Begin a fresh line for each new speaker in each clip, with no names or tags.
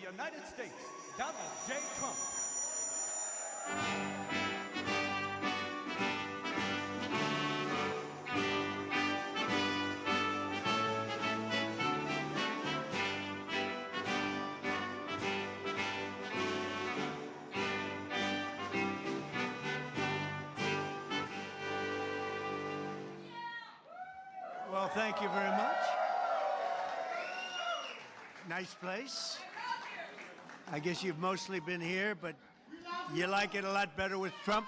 United States, Donald J. Trump.
Well, thank you very much. Nice place. I guess you've mostly been here, but you like it a lot better with Trump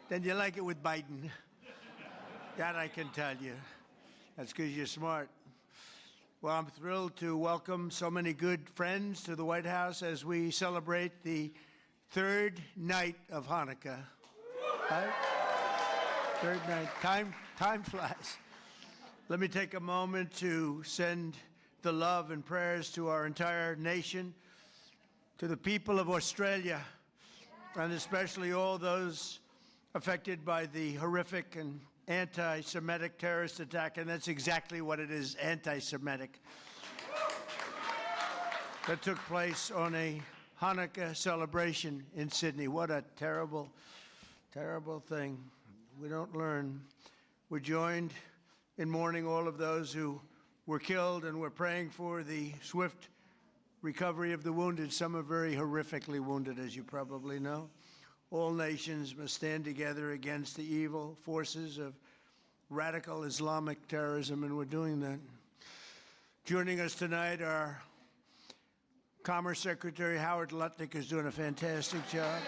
than you like it with Biden. That I can tell you. That's because you're smart. Well, I'm thrilled to welcome so many good friends to the White House as we celebrate the third night of Hanukkah. Right? Third night. Time flies. Let me take a moment to send the love and prayers to our entire nation, to the people of Australia, and especially all those affected by the horrific and anti-Semitic terrorist attack, and that's exactly what it is, anti-Semitic, that took place on a Hanukkah celebration in Sydney. What a terrible, terrible thing. We don't learn. We're joined in mourning all of those who were killed, and we're praying for the swift recovery of the wounded. Some are very horrifically wounded, as you probably know. All nations must stand together against the evil forces of radical Islamic terrorism, and we're doing that. Joining us tonight, our Commerce Secretary Howard Lutnick is doing a fantastic job.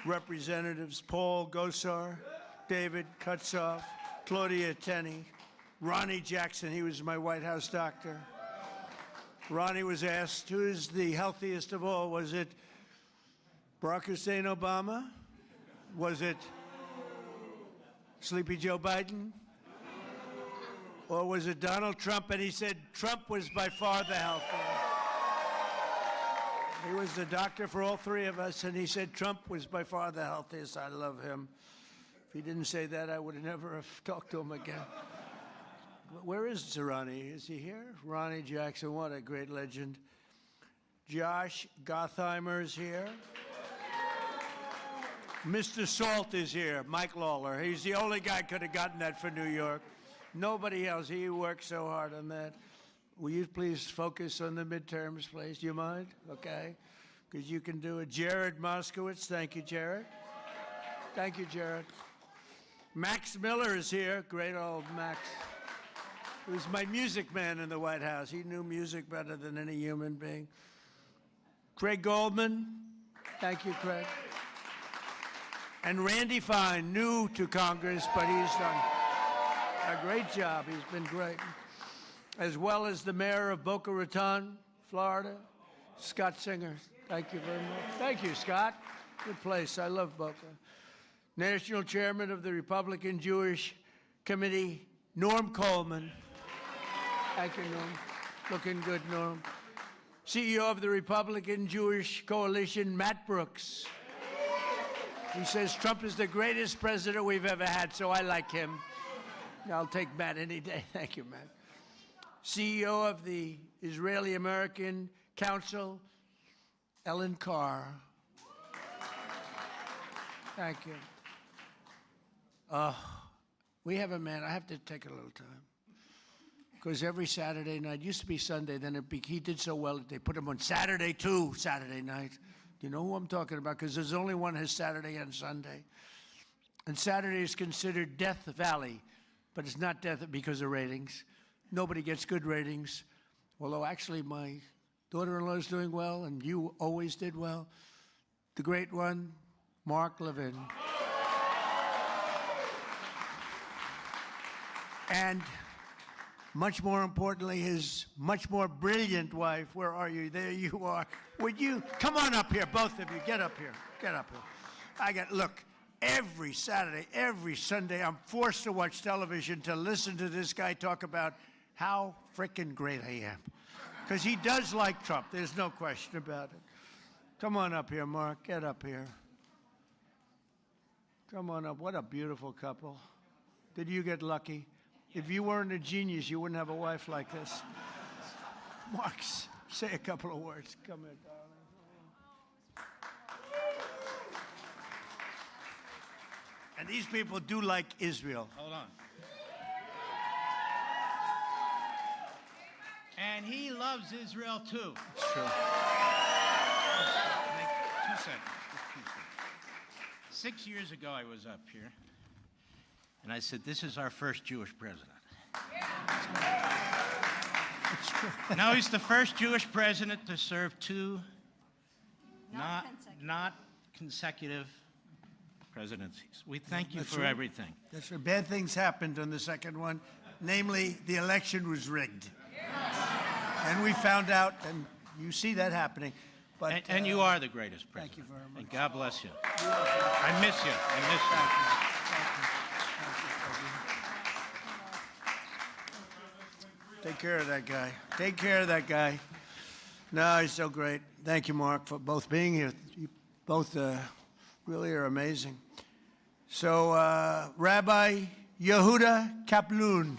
Representatives Paul Gosar, David Kutzoff, Claudia Tenney, Ronnie Jackson, he was my White House doctor. Ronnie was asked, who is the healthiest of all? Was it Barack Hussein Obama? Was it Sleepy Joe Biden? Or was it Donald Trump? And he said Trump was by far the healthiest. He was the doctor for all three of us, and he said Trump was by far the healthiest. I love him. If he didn't say that, I would have never have talked to him again. Where is Ronnie? Is he here? Ronnie Jackson, what a great legend. Josh Gottheimer is here. Mr. Salt is here, Mike Lawler. He's the only guy could have gotten that for New York. Nobody else. He worked so hard on that. Will you please focus on the midterms, please? Do you mind? Okay. Because you can do it. Jared Moskowitz. Thank you, Jared. Thank you, Jared. Max Miller is here. Great old Max. He was my music man in the White House. He knew music better than any human being. Craig Goldman. Thank you, Craig. And Randy Fine, new to Congress, but he's done a great job. He's been great. As well as the mayor of Boca Raton, Florida, Scott Singer. Thank you very much. Thank you, Scott. Good place. I love Boca. National Chairman of the Republican Jewish Committee, Norm Coleman. Thank you, Norm. Looking good, Norm. CEO of the Republican Jewish Coalition, Matt Brooks. He says Trump is the greatest president we've ever had, so I like him. I'll take Matt any day. Thank you, Matt. CEO of the Israeli-American Council, Ellen Carr. Thank you. We have a man, I have to take a little time. Because every Saturday night, used to be Sunday, then he did so well that they put him on Saturday too, Saturday night. Do you know who I'm talking about? Because there's only one has Saturday and Sunday. And Saturday is considered Death Valley, but it's not death because of ratings. Nobody gets good ratings. Although actually my daughter-in-law is doing well, and you always did well. The great one, Mark Levin. And much more importantly, his much more brilliant wife. Where are you? There you are. Would you come on up here, both of you? Get up here. Get up here. Look, every Saturday, every Sunday, I'm forced to watch television to listen to this guy talk about how frickin' great I am. Because he does like Trump. There's no question about it. Come on up here, Mark. Get up here. Come on up. What a beautiful couple. Did you get lucky? If you weren't a genius, you wouldn't have a wife like this. Mark, say a couple of words. Come here, darling. And these people do like Israel.
Hold on. And he loves Israel too.
It's true.
2 seconds. Just 2 seconds. 6 years ago, I was up here, and I said, "This is our first Jewish president."
It's true.
Now he's the first Jewish president to serve two not consecutive presidencies. We thank you
That's
for
right.
everything.
That's right. Bad things happened on the second one. Namely, the election was rigged. And we found out, and you see that happening. But,
And you are the greatest president.
thank you very much.
And God bless you. I miss you. I miss you.
Take care of that guy. Take care of that guy. No, he's so great. Thank you, Mark, for both being here. You both really are amazing. So, Rabbi Yehuda Kaplan.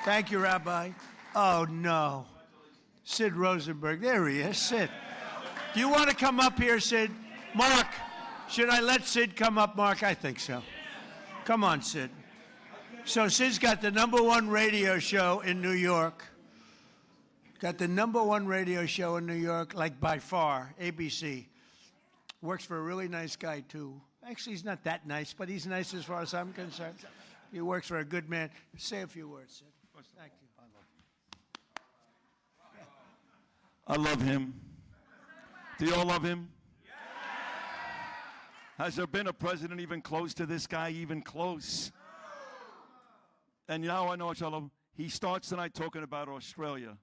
Thank you, Rabbi. Oh, no. Sid Rosenberg. There he is. Sid. Do you want to come up here, Sid? Mark, should I let Sid come up, Mark? I think so. Come on, Sid. So Sid's got the #1 radio show in New York. Got the #1 radio show in New York, like by far, ABC. Works for a really nice guy, too. Actually, he's not that nice, but he's nice as far as I'm concerned. He works for a good man. Say a few words, Sid. Thank you.
I love him. Do you all love him? Has there been a president even close to this guy, even close? And now I know I love him. He starts tonight talking about Australia.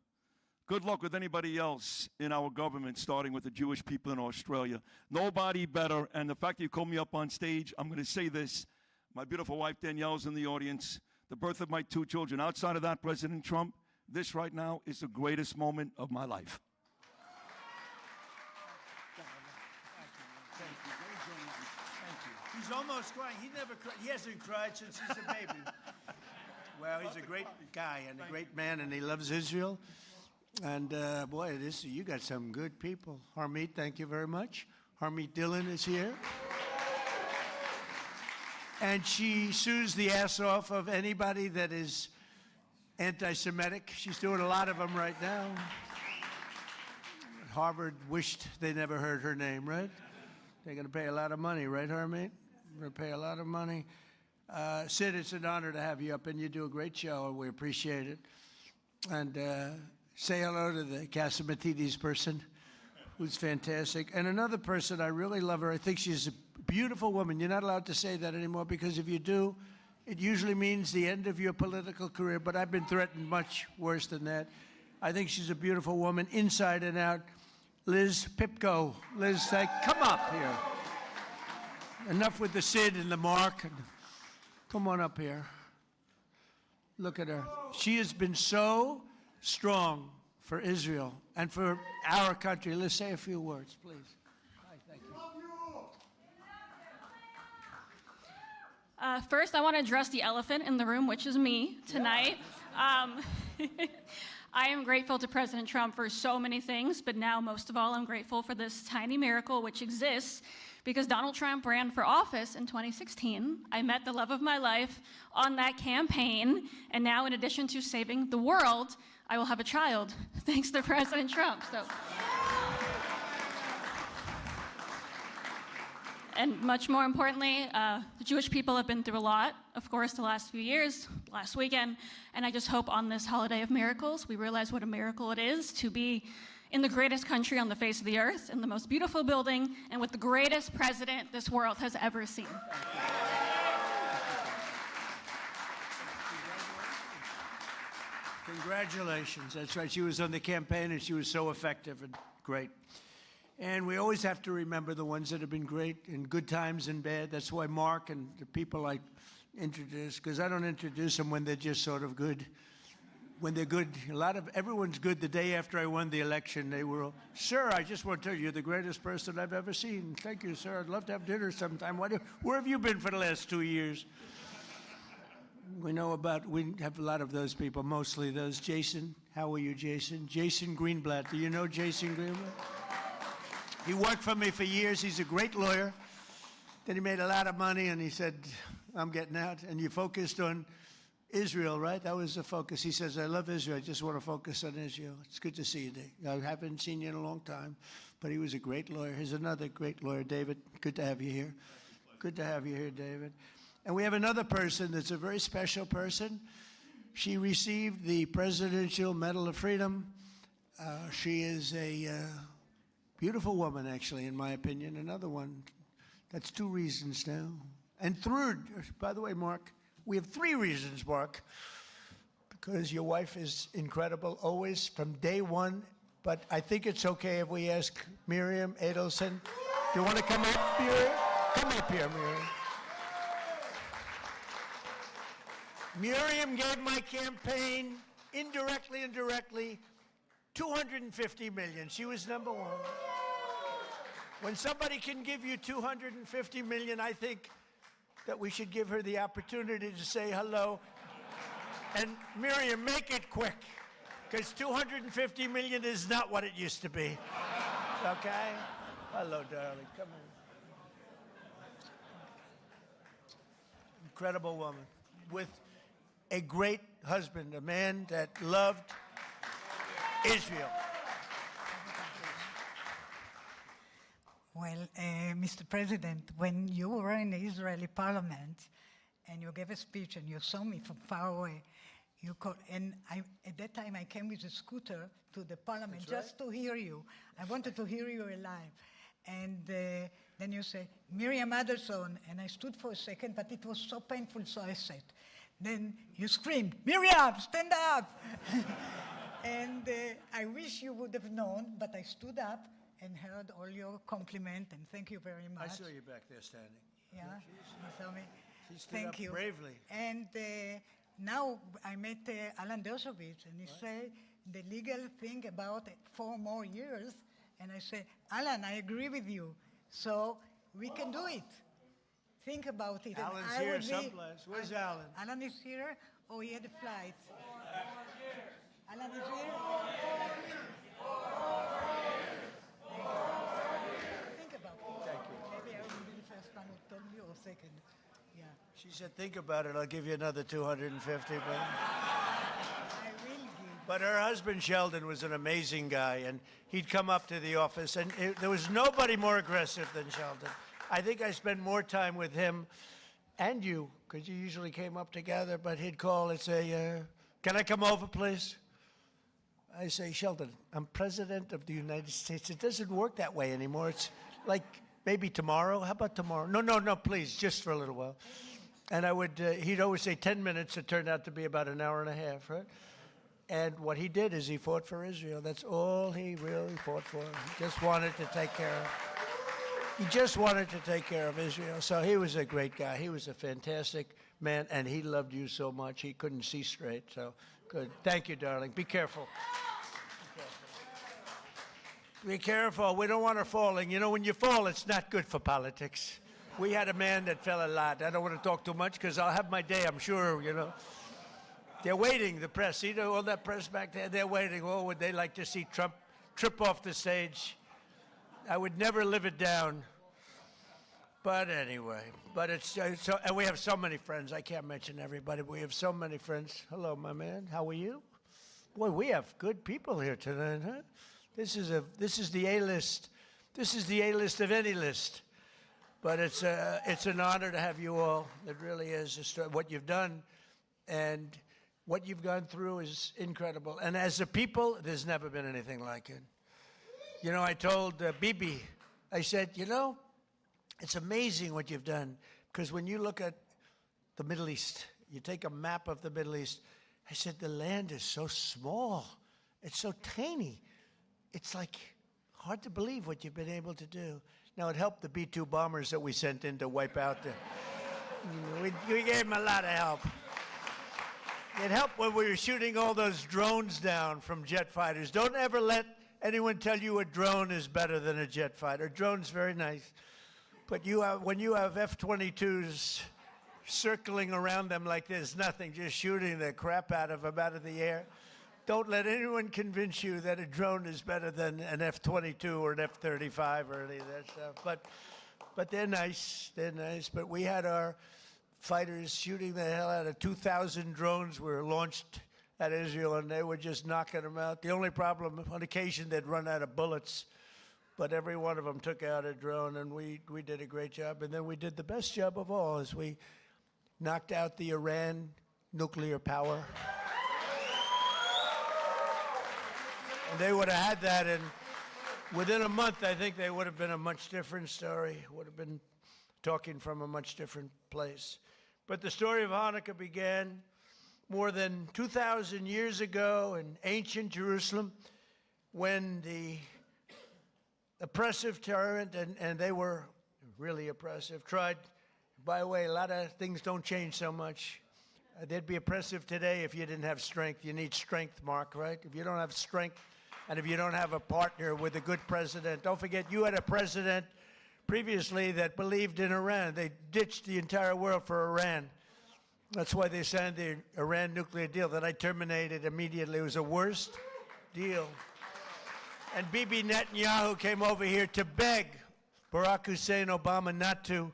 Good luck with anybody else in our government, starting with the Jewish people in Australia. Nobody better. And the fact that you called me up on stage, I'm going to say this. My beautiful wife Danielle's in the audience. The birth of my 2 children. Outside of that, President Trump, this right now is the greatest moment of my life.
He's almost crying. He never cried. He hasn't cried since he's a baby. Well, he's a great guy and a great man, and he loves Israel. And boy, you got some good people. Harmeet, thank you very much. Harmeet Dillon is here. And she sues the ass off of anybody that is anti-Semitic. She's doing a lot of them right now. Harvard wished they never heard her name, right? They're going to pay a lot of money, right, Harmeet? We're going to pay a lot of money. Sid, it's an honor to have you up, and you do a great show, and we appreciate it. And say hello to the Casamatides person, who's fantastic. And another person, I really love her. I think she's a beautiful woman. You're not allowed to say that anymore, because if you do, it usually means the end of your political career, but I've been threatened much worse than that. I think she's a beautiful woman, inside and out. Liz Pipko. Liz, come up here. Enough with the Sid and the Mark. Come on up here. Look at her. She has been so strong for Israel and for our country. Let's say a few words, please. Hi, thank you.
First, I want to address the elephant in the room, which is me tonight. I am grateful to President Trump for so many things, but now most of all, I'm grateful for this tiny miracle which exists because Donald Trump ran for office in 2016. I met the love of my life on that campaign, and now in addition to saving the world, I will have a child, thanks to President Trump. And much more importantly, the Jewish people have been through a lot, of course, the last few years, last weekend, and I just hope on this holiday of miracles, we realize what a miracle it is to be in the greatest country on the face of the earth, in the most beautiful building, and with the greatest president this world has ever seen.
Congratulations. That's right. She was on the campaign, and she was so effective and great. And we always have to remember the ones that have been great in good times and bad. That's why Mark and the people I introduce, because I don't introduce them when they're just sort of good. When they're good, everyone's good. The day after I won the election, they were all, "Sir, I just want to tell you, you're the greatest person I've ever seen. Thank you, sir. I'd love to have dinner sometime. Where have you been for the last 2 years?" We have a lot of those people, mostly those. Jason, how are you, Jason? Jason Greenblatt. Do you know Jason Greenblatt? He worked for me for years. He's a great lawyer. Then he made a lot of money, and he said, I'm getting out. And you focused on Israel, right? That was the focus. He says, I love Israel. I just want to focus on Israel. It's good to see you, Dave. I haven't seen you in a long time, but he was a great lawyer. Here's another great lawyer, David. Good to have you here. Good to have you here, David. And we have another person that's a very special person. She received the Presidential Medal of Freedom. She is a beautiful woman, actually, in my opinion. Another one. That's 2 reasons now. And third, by the way, Mark, we have 3 reasons, Mark, because your wife is incredible, always, from day one. But I think it's okay if we ask Miriam Adelson. Do you want to come up, Miriam? Come up here, Miriam. Miriam gave my campaign, indirectly and directly, $250 million. She was number 1. When somebody can give you $250 million, I think that we should give her the opportunity to say hello. And Miriam, make it quick, because $250 million is not what it used to be. Okay? Hello, darling. Come in. Incredible woman with a great husband, a man that loved Israel.
Well, Mr. President, when you were in the Israeli parliament and you gave a speech and you saw me from far away, at that time I came with a scooter to the parliament just to hear you. I wanted to hear you alive. And then you say, Miriam Adelson, and I stood for a second, but it was so painful, so I sat. Then you screamed, Miriam, stand up! And I wish you would have known, but I stood up and heard all your compliment, and thank you very much.
I saw you back there standing.
Yeah, you saw me.
She stood
Thank
up
you.
bravely.
And now I met Alan Dershowitz, and he said the legal thing about 4 more years, and I said, Alan, I agree with you, so we can do it. Think about it.
Alan's
and I
here
would
someplace. Where's Alan?
Alan is here? Oh, he had a flight. Alan is here? Think about it.
Thank you.
Maybe I will be the first one who told you, or second. Yeah.
She said, think about it. I'll give you another 250.
I will give.
But her husband, Sheldon, was an amazing guy, and he'd come up to the office, and there was nobody more aggressive than Sheldon. I think I spent more time with him and you, because you usually came up together, but he'd call and say, can I come over, please? I say, Sheldon, I'm president of the United States. It doesn't work that way anymore. It's like maybe tomorrow. How about tomorrow? No, please, just for a little while. And he'd always say 10 minutes. It turned out to be about an hour and a half, right? And what he did is he fought for Israel. That's all he really fought for. He just wanted to take care of He just wanted to take care of Israel. So he was a great guy. He was a fantastic man, and he loved you so much he couldn't see straight. So good. Thank you, darling. Be careful. Be careful. We don't want her falling. You know, when you fall, it's not good for politics. We had a man that fell a lot. I don't want to talk too much because I'll have my day, I'm sure, you know. They're waiting, the press. See all that press back there? They're waiting. Oh, would they like to see Trump trip off the stage? I would never live it down. But anyway, and we have so many friends. I can't mention everybody. We have so many friends. Hello, my man. How are you? Boy, we have good people here tonight, huh? This is the A-list. This is the A-list of any list. But it's an honor to have you all. It really is. What you've done and what you've gone through is incredible. And as a people, there's never been anything like it. You know, I told Bibi, I said, you know, it's amazing what you've done. Because when you look at the Middle East, you take a map of the Middle East, I said, the land is so small. It's so tiny. It's like hard to believe what you've been able to do. Now, it helped the B-2 bombers that we sent in to wipe out the... we gave them a lot of help. It helped when we were shooting all those drones down from jet fighters. Don't ever let anyone tell you a drone is better than a jet fighter. A drone's very nice. But when you have F-22s circling around them like there's nothing, just shooting the crap out of them out of the air. Don't let anyone convince you that a drone is better than an F-22 or an F-35 or any of that stuff. But they're nice. They're nice. But we had our fighters shooting the hell out of 2,000 drones were launched at Israel, and they were just knocking them out. The only problem, on occasion, they'd run out of bullets. But every one of them took out a drone, and we did a great job. And then we did the best job of all, is we knocked out the Iran nuclear power. And they would have had that, and within a month, I think they would have been a much different story. Would have been talking from a much different place. But the story of Hanukkah began more than 2,000 years ago in ancient Jerusalem, when the oppressive tyrant, and they were really oppressive, tried. By the way, a lot of things don't change so much. They'd be oppressive today if you didn't have strength. You need strength, Mark, right? If you don't have strength, and if you don't have a partner with a good president, don't forget you had a president previously that believed in Iran. They ditched the entire world for Iran. That's why they signed the Iran nuclear deal that I terminated immediately. It was the worst deal. And Bibi Netanyahu came over here to beg Barack Hussein Obama not to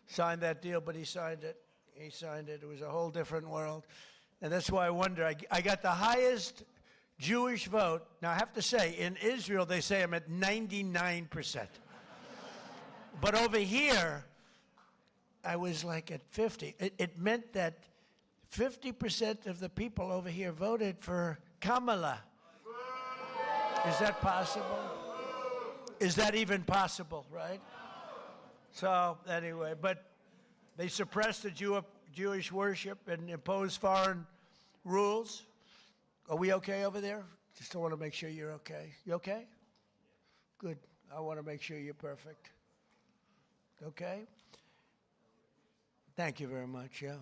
sign that deal, but he signed it. He signed it. It was a whole different world. And that's why I wonder. I got the highest Jewish vote. Now, I have to say, in Israel, they say I'm at 99%. But over here, I was like at 50. It meant that 50% of the people over here voted for Kamala. Is that possible? Is that even possible, right? So, anyway, but they suppressed the Jewish worship and imposed foreign rules. Are we okay over there? Just want to make sure you're okay. You okay? Good. I want to make sure you're perfect. Okay? Thank you very much, yeah.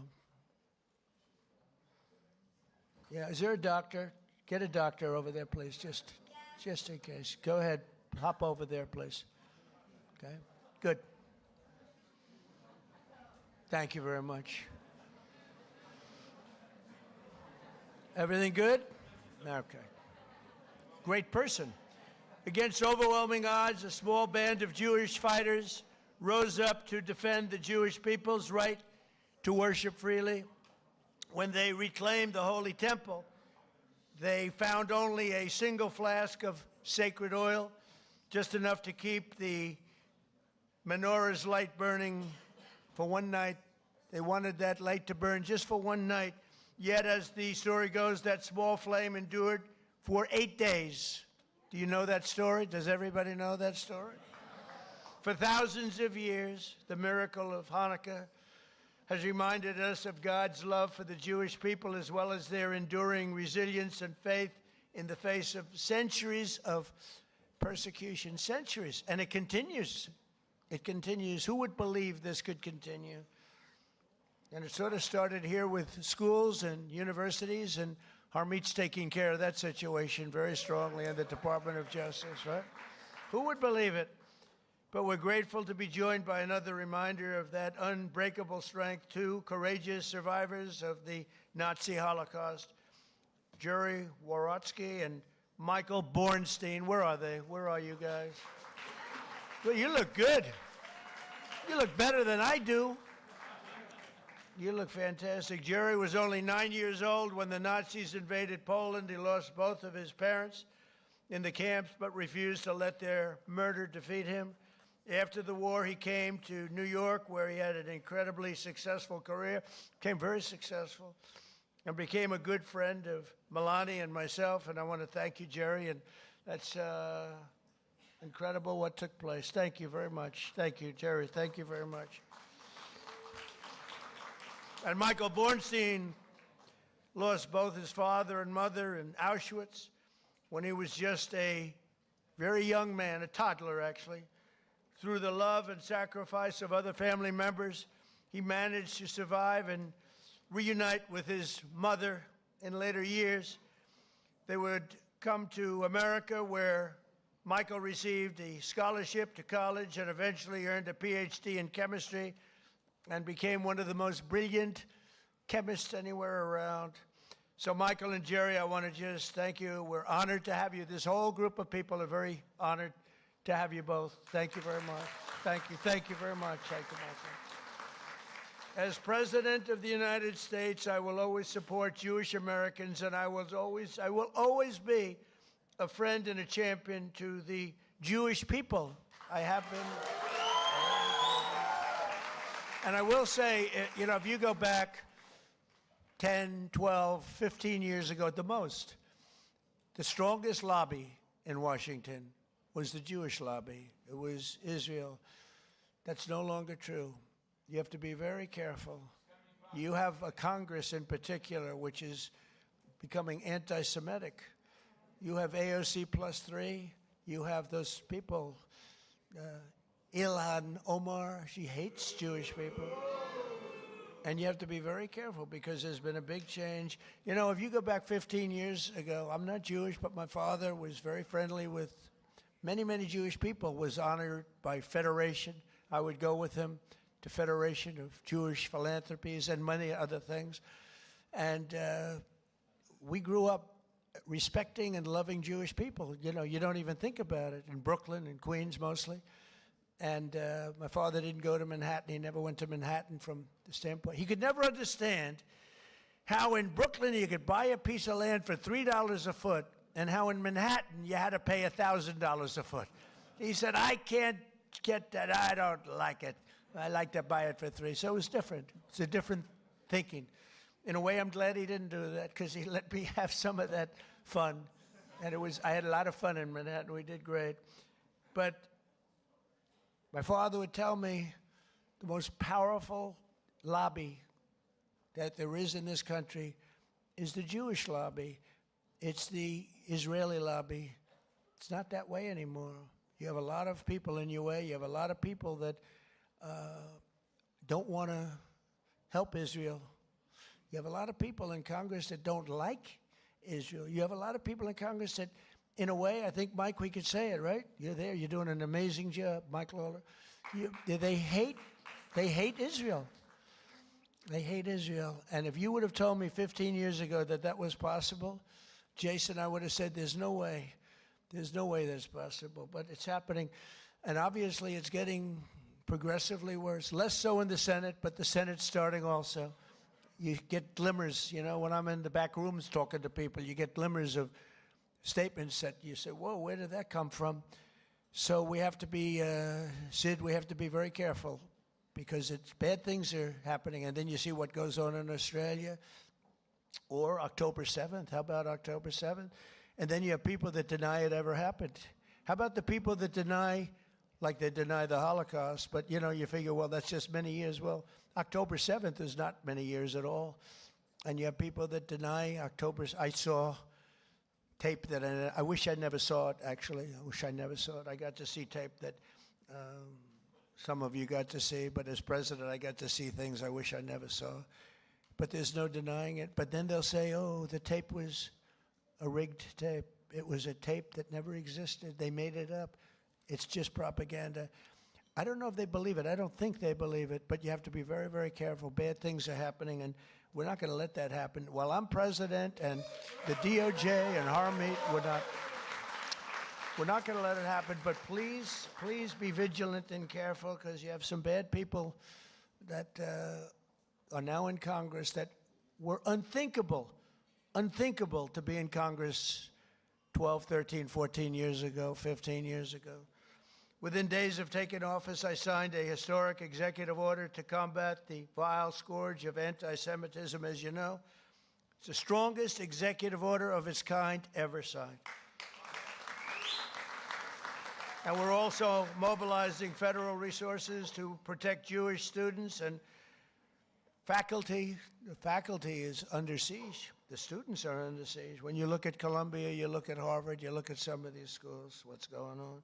Yeah, is there a doctor? Get a doctor over there, please, just in case. Go ahead. Hop over there, please. Okay? Good. Thank you very much. Everything good? Okay. Great person. Against overwhelming odds, a small band of Jewish fighters rose up to defend the Jewish people's right to worship freely. When they reclaimed the Holy Temple, they found only a single flask of sacred oil, just enough to keep the menorah's light burning for one night. They wanted that light to burn just for one night. Yet, as the story goes, that small flame endured for 8 days. Do you know that story? Does everybody know that story? For thousands of years, the miracle of Hanukkah has reminded us of God's love for the Jewish people, as well as their enduring resilience and faith in the face of centuries of persecution. Centuries. And it continues. It continues. Who would believe this could continue? And it sort of started here with schools and universities, and Harmeet's taking care of that situation very strongly in the Department of Justice, right? Who would believe it? But we're grateful to be joined by another reminder of that unbreakable strength, two courageous survivors of the Nazi Holocaust, Jerry Worotsky and Michael Bornstein. Where are they? Where are you guys? Well, you look good. You look better than I do. You look fantastic. Jerry was only 9 years old when the Nazis invaded Poland. He lost both of his parents in the camps, but refused to let their murder defeat him. After the war, he came to New York, where he had an incredibly successful career, became very successful, and became a good friend of Melanie and myself. And I want to thank you, Jerry, and that's incredible what took place. Thank you very much. Thank you, Jerry. Thank you very much. And Michael Bornstein lost both his father and mother in Auschwitz when he was just a very young man, a toddler actually. Through the love and sacrifice of other family members, he managed to survive and reunite with his mother in later years. They would come to America, where Michael received a scholarship to college and eventually earned a PhD in chemistry and became one of the most brilliant chemists anywhere around. So Michael and Jerry, I want to just thank you. We're honored to have you. This whole group of people are very honored to have you both. Thank you very much. Thank you. Thank you very much. Thank you, Michael. As President of the United States, I will always support Jewish Americans, and I will always be a friend and a champion to the Jewish people. I have been. And I will say, you know, if you go back 10, 12, 15 years ago at the most, the strongest lobby in Washington was the Jewish lobby. It was Israel. That's no longer true. You have to be very careful. You have a Congress in particular which is becoming anti-Semitic. You have AOC +3. You have those people, Ilhan Omar, she hates Jewish people. And you have to be very careful because there's been a big change. You know, if you go back 15 years ago, I'm not Jewish, but my father was very friendly with many, many Jewish people, was honored by Federation. I would go with him to Federation of Jewish Philanthropies and many other things. And we grew up respecting and loving Jewish people. You know, you don't even think about it. In Brooklyn and Queens mostly. And my father didn't go to Manhattan. He never went to Manhattan from the standpoint. He could never understand how in Brooklyn you could buy a piece of land for $3 a foot and how in Manhattan you had to pay $1,000 a foot. He said, I can't get that. I don't like it. I like to buy it for $3. So it was different. It's a different thinking. In a way, I'm glad he didn't do that because he let me have some of that fun. And I had a lot of fun in Manhattan. We did great. But my father would tell me the most powerful lobby that there is in this country is the Jewish lobby. It's the Israeli lobby. It's not that way anymore. You have a lot of people in your way. You have a lot of people that don't want to help Israel. You have a lot of people in Congress that don't like Israel. You have a lot of people in Congress that, in a way, I think, Mike, we could say it, right? You're there. You're doing an amazing job, Mike Lawler. They hate Israel. They hate Israel. And if you would have told me 15 years ago that that was possible, Jason, I would have said, there's no way. There's no way that's possible. But it's happening. And obviously it's getting progressively worse. Less so in the Senate, but the Senate's starting also. You get glimmers, you know, when I'm in the back rooms talking to people, you get glimmers of statements that you say, whoa, where did that come from? So we have to be, Sid, we have to be very careful because bad things are happening. And then you see what goes on in Australia or October 7th. How about October 7th? And then you have people that deny it ever happened. How about the people that deny, like they deny the Holocaust, but, you know, you figure, well, that's just many years. Well, October 7th is not many years at all. And you have people that deny October. I saw tape that I wish I never saw it, actually. I wish I never saw it. I got to see tape that some of you got to see, but as president, I got to see things I wish I never saw. But there's no denying it. But then they'll say, oh, the tape was a rigged tape. It was a tape that never existed. They made it up. It's just propaganda. I don't know if they believe it. I don't think they believe it, but you have to be very, very careful. Bad things are happening, and we're not going to let that happen. While I'm president and the DOJ and Harmeet, we're not going to let it happen, but please be vigilant and careful because you have some bad people that are now in Congress that were unthinkable to be in Congress 12, 13, 14 years ago, 15 years ago. Within days of taking office, I signed a historic executive order to combat the vile scourge of anti-Semitism, as you know. It's the strongest executive order of its kind ever signed. And we're also mobilizing federal resources to protect Jewish students and faculty. The faculty is under siege. The students are under siege. When you look at Columbia, you look at Harvard, you look at some of these schools, what's going on.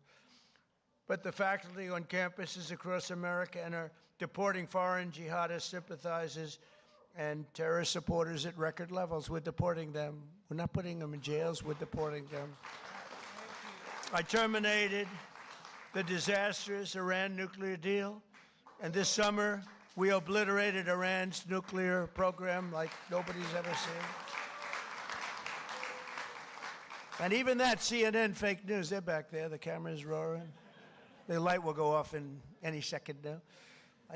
But the faculty on campuses across America and are deporting foreign jihadist sympathizers and terrorist supporters at record levels. We're deporting them. We're not putting them in jails. We're deporting them. I terminated the disastrous Iran nuclear deal. And this summer, We obliterated Iran's nuclear program like nobody's ever seen. And even that, CNN fake news, they're back there. The camera's roaring. The light will go off in any second now.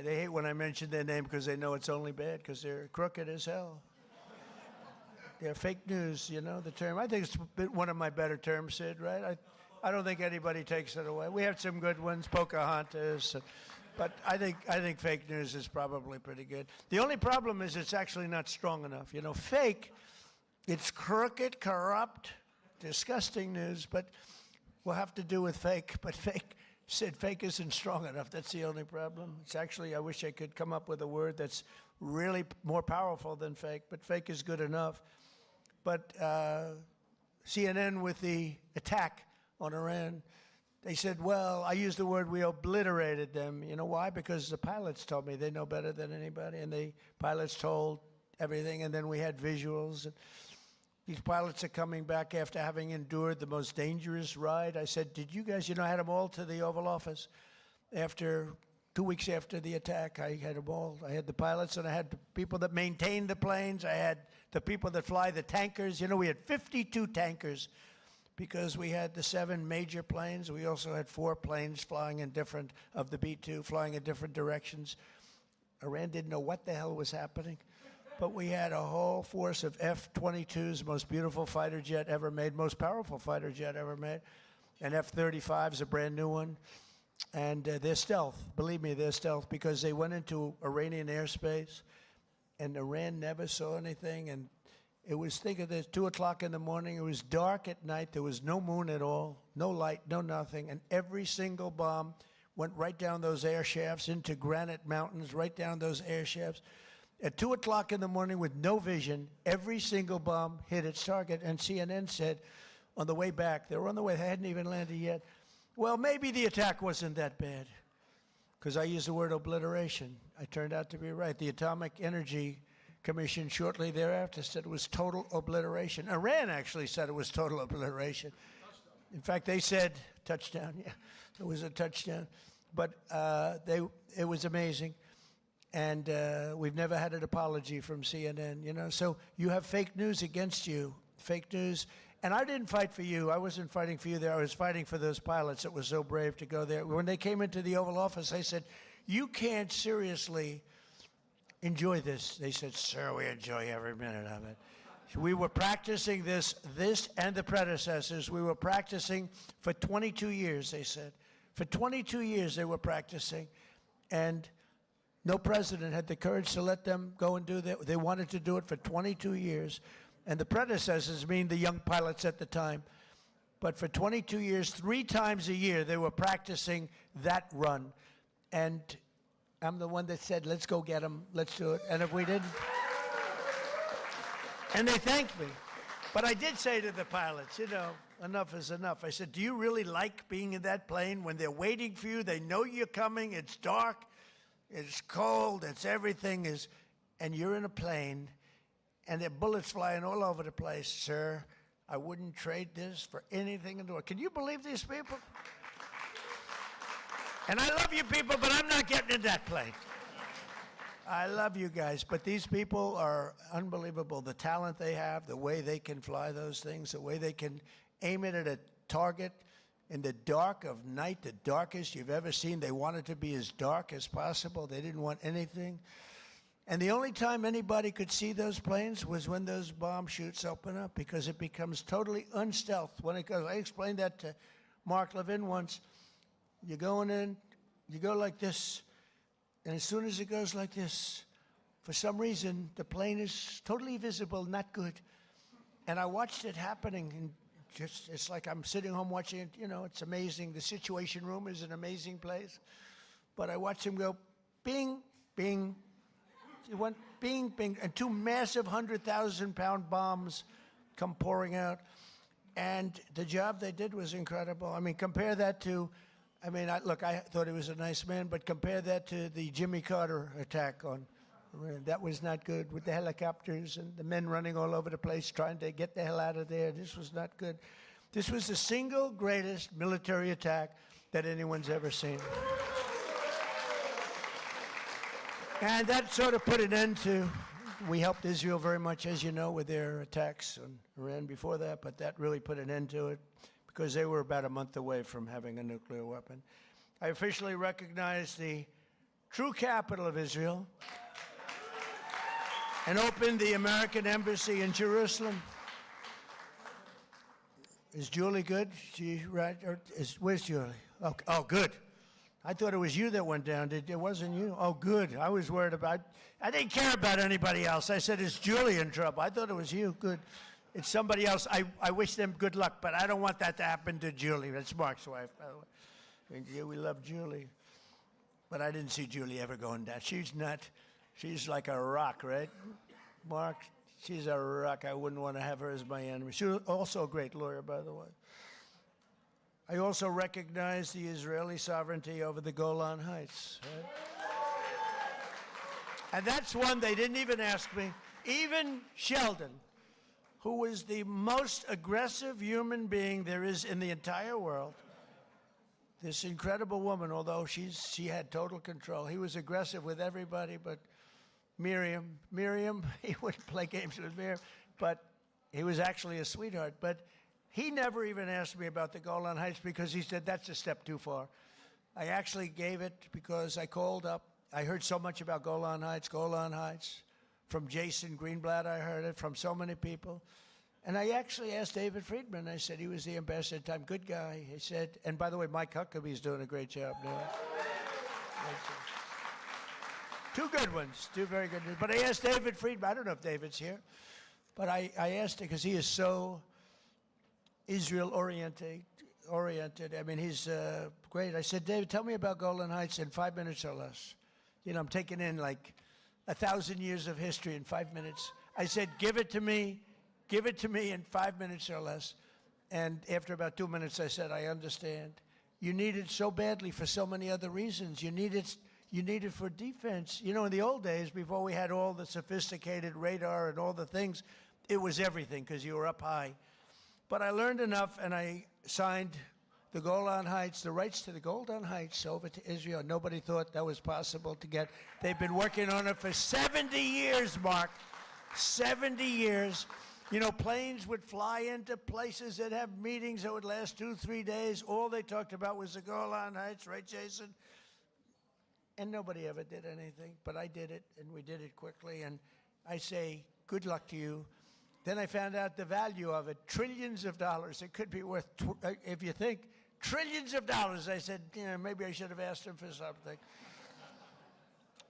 They hate when I mention their name because they know it's only bad because they're crooked as hell. They're fake news, you know, the term. I think it's one of my better terms, Sid, right? I don't think anybody takes it away. We have some good ones, Pocahontas, but I think fake news is probably pretty good. The only problem is it's actually not strong enough. You know, fake, it's crooked, corrupt, disgusting news, but we'll have to do with fake. But fake isn't strong enough. That's the only problem. It's actually, I wish I could come up with a word that's really more powerful than fake, but fake is good enough. But CNN with the attack on Iran, they said, well, I used the word we obliterated them. You know why? Because the pilots told me they know better than anybody, and the pilots told everything, and then we had visuals. And these pilots are coming back after having endured the most dangerous ride. I said, did you guys, I had them all to the Oval Office. After 2 weeks after the attack, I had them all. I had the pilots, and I had the people that maintained the planes. I had the people that fly the tankers. We had 52 tankers because we had the 7 major planes. We also had 4 planes flying in different, of the B-2, flying in different directions. Iran didn't know what the hell was happening. But we had a whole force of F-22s, most beautiful fighter jet ever made, most powerful fighter jet ever made. And F-35 is a brand new one. And they're stealth. Believe me, they're stealth because they went into Iranian airspace, and Iran never saw anything. And it was, think of this, 2 o'clock in the morning. It was dark at night. There was no moon at all, no light, no nothing. And every single bomb went right down those air shafts into granite mountains, right down those air shafts. At 2 o'clock in the morning with no vision, every single bomb hit its target. And CNN said on the way back, they were on the way, they hadn't even landed yet, well, maybe the attack wasn't that bad. Because I used the word obliteration. I turned out to be right. The Atomic Energy Commission shortly thereafter said it was total obliteration. Iran actually said it was total obliteration. In fact, they said, touchdown, yeah, it was a touchdown. But it was amazing. And we've never had an apology from CNN, So you have fake news against you, fake news. And I didn't fight for you. I wasn't fighting for you there. I was fighting for those pilots that were so brave to go there. When they came into the Oval Office, I said, you can't seriously enjoy this. They said, sir, we enjoy every minute of it. We were practicing this and the predecessors. We were practicing for 22 years, they said. For 22 years they were practicing. And no president had the courage to let them go and do that. They wanted to do it for 22 years. And the predecessors mean the young pilots at the time. But for 22 years, 3 times a year, they were practicing that run. And I'm the one that said, let's go get them, let's do it. And if we didn't, and they thanked me. But I did say to the pilots, enough is enough. I said, do you really like being in that plane when they're waiting for you? They know you're coming, it's dark, it's cold, it's everything is, and you're in a plane, and there are bullets flying all over the place. Sir, I wouldn't trade this for anything in the world. Can you believe these people? And I love you people, but I'm not getting in that plane. I love you guys, but these people are unbelievable. The talent they have, the way they can fly those things, the way they can aim it at a target in the dark of night, the darkest you've ever seen. They wanted to be as dark as possible. They didn't want anything. And the only time anybody could see those planes was when those bomb chutes open up, because it becomes totally unstealth when it goes. I explained that to Mark Levin once. You're going in, you go like this, and as soon as it goes like this, for some reason, the plane is totally visible, not good. And I watched it happening, and it's like I'm sitting home watching it. It's amazing. The Situation Room is an amazing place. But I watched him go, bing, bing. It went bing, bing, and 2 massive 100,000-pound bombs come pouring out. And the job they did was incredible. I mean, compare that to, I thought he was a nice man, but compare that to the Jimmy Carter attack on Iran. That was not good, with the helicopters and the men running all over the place trying to get the hell out of there. This was not good. This was the single greatest military attack that anyone's ever seen. And that sort of put an end to, we helped Israel very much, as you know, with their attacks on Iran before that, but that really put an end to it because they were about a month away from having a nuclear weapon. I officially recognize the true capital of Israel and opened the American embassy in Jerusalem. Is Julie good? She right? Where's Julie? Oh, good. I thought it was you that went down. It wasn't you? Oh, good. I was worried about. I didn't care about anybody else. I said, is Julie in trouble? I thought it was you. Good. It's somebody else. I wish them good luck, but I don't want that to happen to Julie. That's Mark's wife, by the way. We love Julie. But I didn't see Julie ever going down. She's not. She's like a rock, right? Mark, she's a rock. I wouldn't want to have her as my enemy. She's also a great lawyer, by the way. I also recognize the Israeli sovereignty over the Golan Heights. Right? And that's one they didn't even ask me. Even Sheldon, who was the most aggressive human being there is in the entire world, this incredible woman, although she had total control. He was aggressive with everybody, but Miriam, he wouldn't play games with Miriam, but he was actually a sweetheart. But he never even asked me about the Golan Heights because he said, that's a step too far. I actually gave it because I called up. I heard so much about Golan Heights. From Jason Greenblatt, I heard it, from so many people. And I actually asked David Friedman. I said, he was the ambassador at the time, good guy. He said, and by the way, Mike Huckabee's doing a great job now. Two good ones, two very good ones. But I asked David Friedman, I don't know if David's here, but I asked him because he is so Israel-oriented. I mean, he's great. I said, David, tell me about Golan Heights in 5 minutes or less. You know, I'm taking in like 1,000 years of history in 5 minutes. I said, give it to me in 5 minutes or less. And after about 2 minutes, I said, I understand. You need it so badly for so many other reasons. You need it for defense. You know, in the old days, before we had all the sophisticated radar and all the things, it was everything because you were up high. But I learned enough, and I signed the Golan Heights, the rights to the Golan Heights over to Israel. Nobody thought that was possible to get. They've been working on it for 70 years, Mark. 70 years. You know, planes would fly into places that have meetings that would last 2-3 days. All they talked about was the Golan Heights, right, Jason? And nobody ever did anything, but I did it, and we did it quickly. And I say, good luck to you. Then I found out the value of it, trillions of dollars. It could be worth, if you think, trillions of dollars. I said, you know, maybe I should have asked him for something.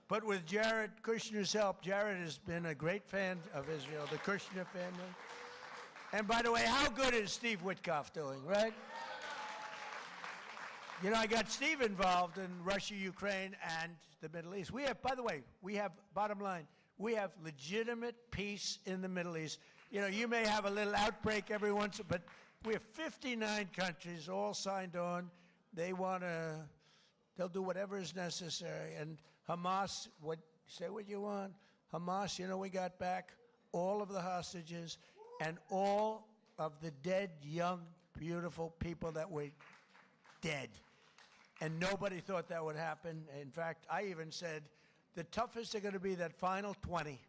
But with Jared Kushner's help, Jared has been a great fan of Israel, the Kushner family. And by the way, how good is Steve Witkoff doing, right? You know, I got Steve involved in Russia, Ukraine, and the Middle East. We have, by the way, bottom line, we have legitimate peace in the Middle East. You know, you may have a little outbreak every once, but we have 59 countries all signed on. They'll do whatever is necessary. And Hamas, say what you want. Hamas, you know, we got back all of the hostages and all of the dead, young, beautiful people that were dead. And nobody thought that would happen. In fact, I even said, the toughest are going to be that final 20.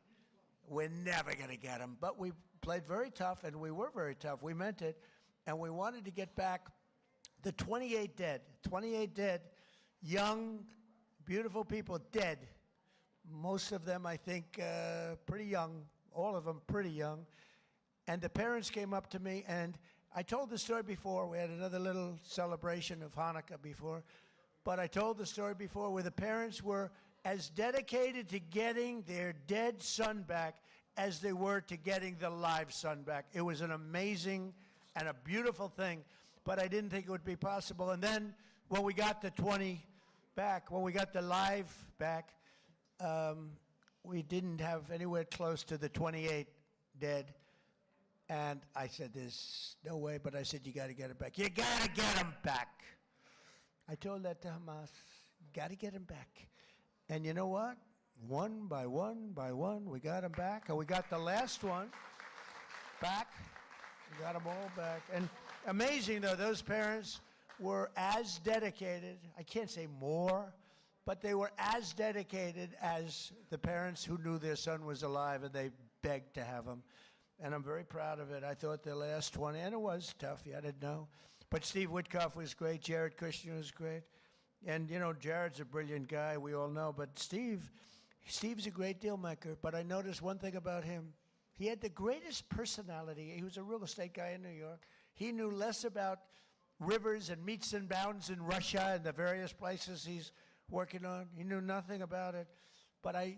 We're never going to get them. But we played very tough, and we were very tough. We meant it. And we wanted to get back the 28 dead. 28 dead, young, beautiful people dead. Most of them, I think, pretty young. All of them pretty young. And the parents came up to me, and I told the story before. We had another little celebration of Hanukkah before. But I told the story before where the parents were as dedicated to getting their dead son back as they were to getting the live son back. It was an amazing and a beautiful thing, but I didn't think it would be possible. And then when we got the 20 back, when we got the live back, we didn't have anywhere close to the 28 dead. And I said, there's no way, but I said, you got to get it back. You got to get them back. I told that to Hamas, got to get them back. And you know what? One by one, we got them back. And we got the last one back. We got them all back. And amazing, though, those parents were as dedicated, I can't say more, but they were as dedicated as the parents who knew their son was alive, and they begged to have him. And I'm very proud of it. I thought the last 20, and it was tough, I didn't know. But Steve Witkoff was great. Jared Kushner was great. And, you know, Jared's a brilliant guy, we all know. But Steve's a great deal maker. But I noticed one thing about him. He had the greatest personality. He was a real estate guy in New York. He knew less about rivers and meets and bounds in Russia and the various places he's working on. He knew nothing about it. But I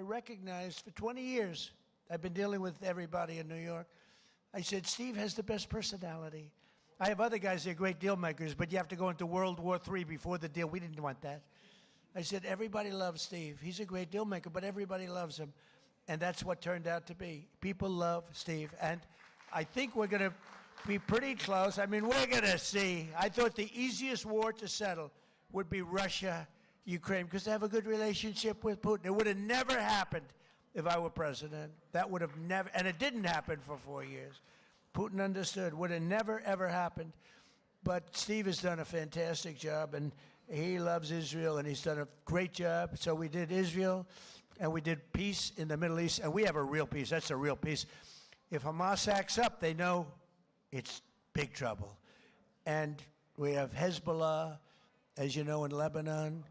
recognized for 20 years, I've been dealing with everybody in New York. I said, Steve has the best personality. I have other guys that are great deal makers, but you have to go into World War III before the deal. We didn't want that. I said, everybody loves Steve. He's a great deal maker, but everybody loves him. And that's what turned out to be. People love Steve. And I think we're going to be pretty close. I mean, we're going to see. I thought the easiest war to settle would be Russia, Ukraine, because they have a good relationship with Putin. It would have never happened if I were president. That would have never, and it didn't happen for 4 years. Putin understood, would have never, ever happened. But Steve has done a fantastic job, and he loves Israel, and he's done a great job. So we did Israel, and we did peace in the Middle East, and we have a real peace. That's a real peace. If Hamas acts up, they know it's big trouble. And we have Hezbollah, as you know, in Lebanon,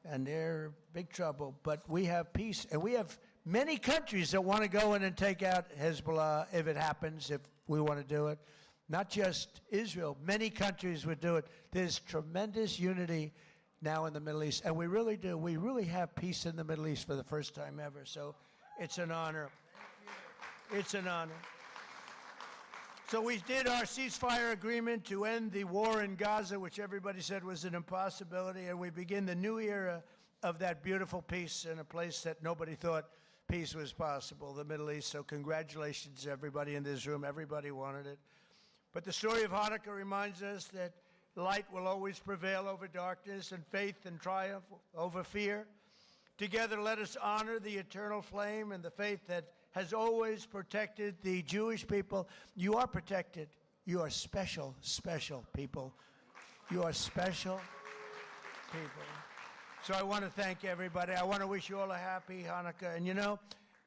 and they're big trouble. But we have peace, and we have many countries that want to go in and take out Hezbollah if it happens, if we want to do it. Not just Israel. Many countries would do it. There's tremendous unity now in the Middle East, and we really do. We really have peace in the Middle East for the first time ever, so it's an honor. It's an honor. So we did our ceasefire agreement to end the war in Gaza, which everybody said was an impossibility, and we begin the new era of that beautiful peace in a place that nobody thought peace was possible, the Middle East. So congratulations, everybody in this room. Everybody wanted it. But the story of Hanukkah reminds us that light will always prevail over darkness, and faith and triumph over fear. Together, let us honor the eternal flame and the faith that has always protected the Jewish people. You are protected. You are special, special people. You are special people. So I want to thank everybody. I want to wish you all a happy Hanukkah. And you know,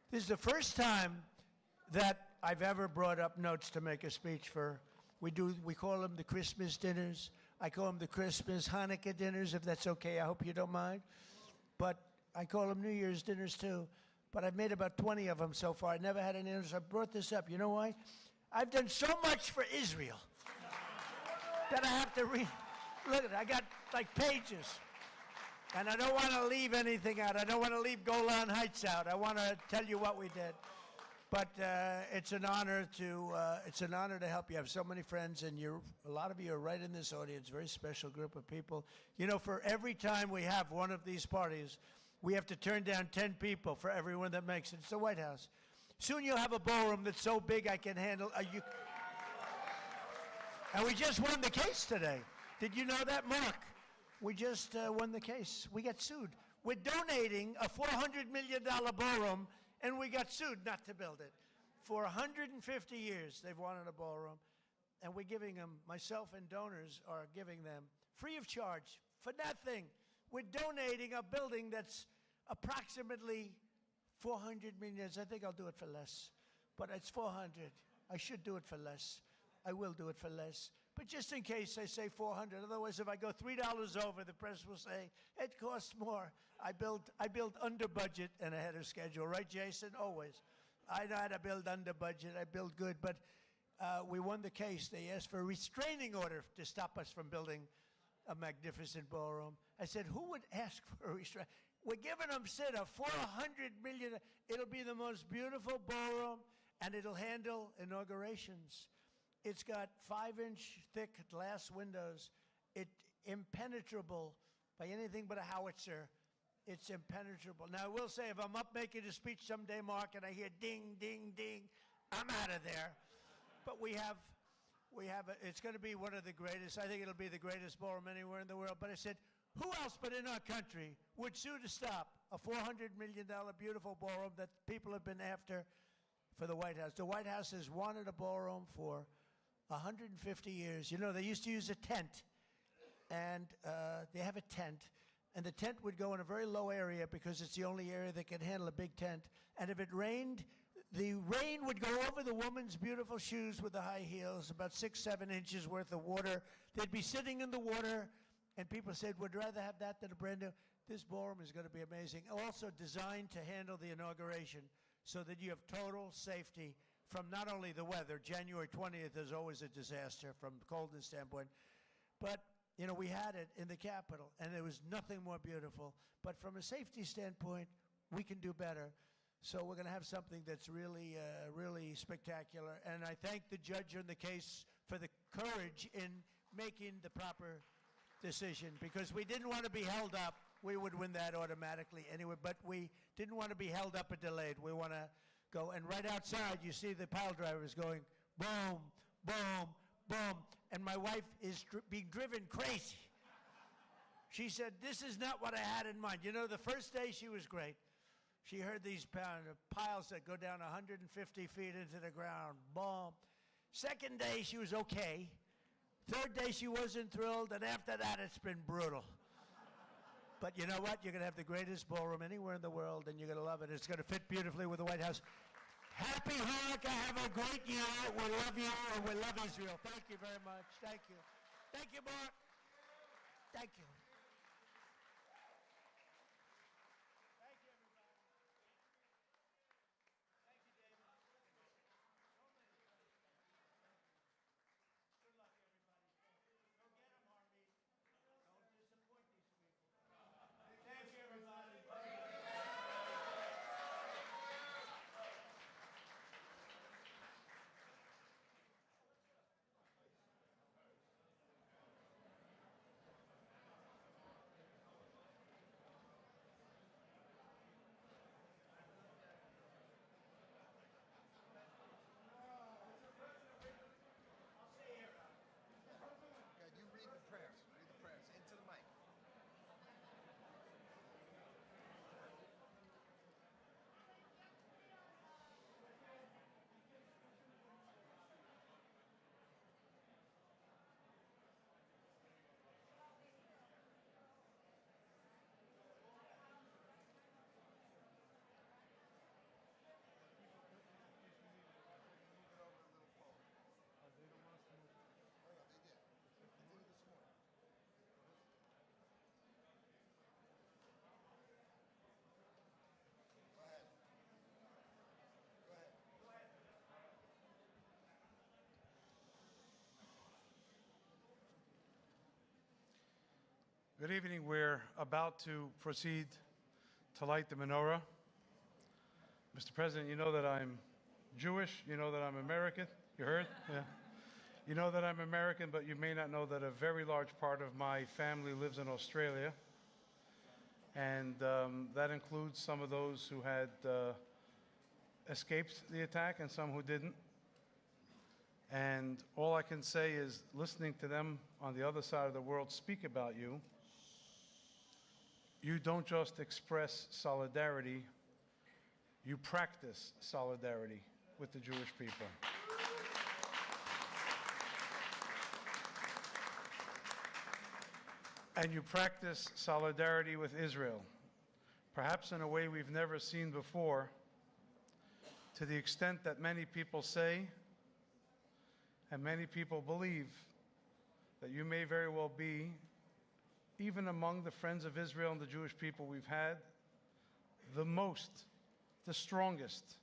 this is the first time that I've ever brought up notes to make a speech for. We call them the Christmas dinners. I call them the Christmas Hanukkah dinners, if that's okay. I hope you don't mind. But I call them New Year's dinners too. But I've made about 20 of them so far. I never had any others. I brought this up. You know why? I've done so much for Israel that I have to read. Look at it. I got like pages. And I don't want to leave anything out. I don't want to leave Golan Heights out. I want to tell you what we did. But it's an honor to help you. I have so many friends, and a lot of you are right in this audience. Very special group of people. You know, for every time we have one of these parties, we have to turn down 10 people for everyone that makes it. It's the White House. Soon you'll have a ballroom that's so big I can handle. And we just won the case today. Did you know that, Mark? We just won the case. We got sued. We're donating a $400 million ballroom, and we got sued not to build it. For 150 years, they've wanted a ballroom, and we're giving them, myself and donors are giving them, free of charge, for nothing. We're donating a building that's approximately 400 million. I think I'll do it for less, but it's 400. I should do it for less. I will do it for less. But just in case I say 400, otherwise if I go $3 over, the press will say, it costs more. I build under budget and ahead of schedule. Right, Jason? Always. I know how to build under budget. I build good. But we won the case. They asked for a restraining order to stop us from building a magnificent ballroom. I said, who would ask for a restraining? We're giving them, Sid, a $400 million. It'll be the most beautiful ballroom, and it'll handle inaugurations. It's got 5-inch thick glass windows. It's impenetrable by anything but a howitzer. It's impenetrable. Now, I will say, if I'm up making a speech someday, Mark, and I hear ding, ding, ding, I'm out of there. But we have it's going to be one of the greatest. I think it'll be the greatest ballroom anywhere in the world. But I said, who else but in our country would sue to stop a $400 million beautiful ballroom that people have been after for the White House? The White House has wanted a ballroom for 150 years. You know, they used to use a tent, and they have a tent, and the tent would go in a very low area because it's the only area that can handle a big tent. And if it rained, the rain would go over the woman's beautiful shoes with the high heels, about 6, 7 inches worth of water. They'd be sitting in the water, and people said, would rather have that than a brand new. This ballroom is going to be amazing. Also designed to handle the inauguration so that you have total safety from not only the weather. January 20th is always a disaster from the coldness standpoint. But, you know, we had it in the Capitol, and there was nothing more beautiful. But from a safety standpoint, we can do better. So we're going to have something that's really, really spectacular. And I thank the judge in the case for the courage in making the proper decision, because we didn't want to be held up. We would win that automatically anyway, but we didn't want to be held up or delayed. We want to go. And right outside, you see the pile drivers going boom, boom, boom. And my wife is being driven crazy. She said, this is not what I had in mind. You know, the first day she was great. She heard these piles that go down 150 feet into the ground. Boom. Second day, she was okay. Third day, she wasn't thrilled. And after that, it's been brutal. But you know what? You're going to have the greatest ballroom anywhere in the world, and you're going to love it. It's going to fit beautifully with the White House. Happy Hanukkah. Have a great year. We love you, and we love Israel. Thank you very much. Thank you. Thank you, Mark. Thank you.
You read the prayers. Read the prayers into the mic.
Good evening. We're about to proceed to light the menorah. Mr. President, you know that I'm Jewish. You know that I'm American. You heard? Yeah. You know that I'm American, but you may not know that a very large part of my family lives in Australia. And that includes some of those who had escaped the attack and some who didn't. And all I can say is, listening to them on the other side of the world speak about you, you don't just express solidarity, you practice solidarity with the Jewish people. And you practice solidarity with Israel, perhaps in a way we've never seen before, to the extent that many people say, and many people believe, that you may very well be, even among the friends of Israel and the Jewish people we've had, the most, the strongest,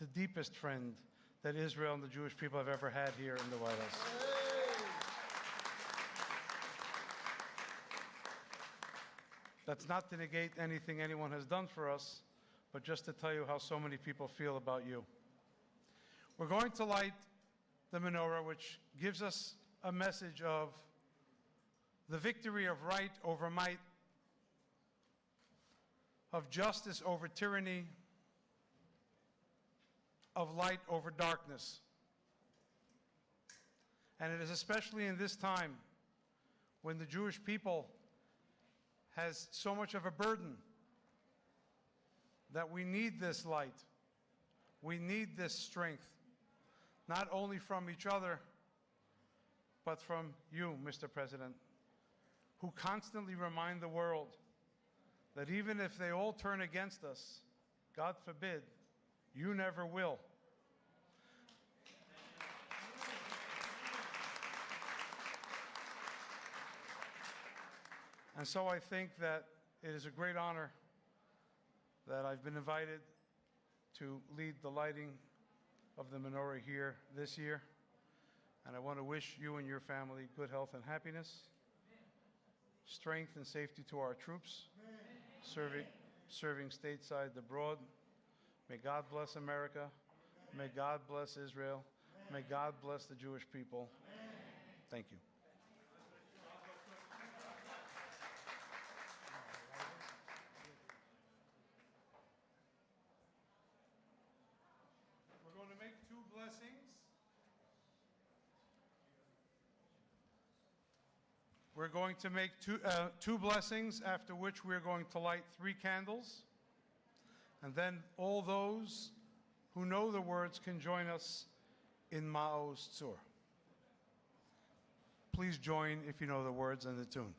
the deepest friend that Israel and the Jewish people have ever had here in the White House. That's not to negate anything anyone has done for us, but just to tell you how so many people feel about you. We're going to light the menorah, which gives us a message of the victory of right over might, of justice over tyranny, of light over darkness. And it is especially in this time when the Jewish people has so much of a burden that we need this light. We need this strength, not only from each other, but from you, Mr. President, who constantly remind the world that even if they all turn against us, God forbid, you never will. And so I think that it is a great honor that I've been invited to lead the lighting of the menorah here this year. And I want to wish you and your family good health and happiness, strength and safety to our troops, serving stateside abroad. May God bless America. May God bless Israel. May God bless the Jewish people. Thank you. We're going to make two blessings. We're going to make two blessings, after which we're going to light 3 candles. And then all those who know the words can join us in Ma'oz Tzur. Please join if you know the words and the tune.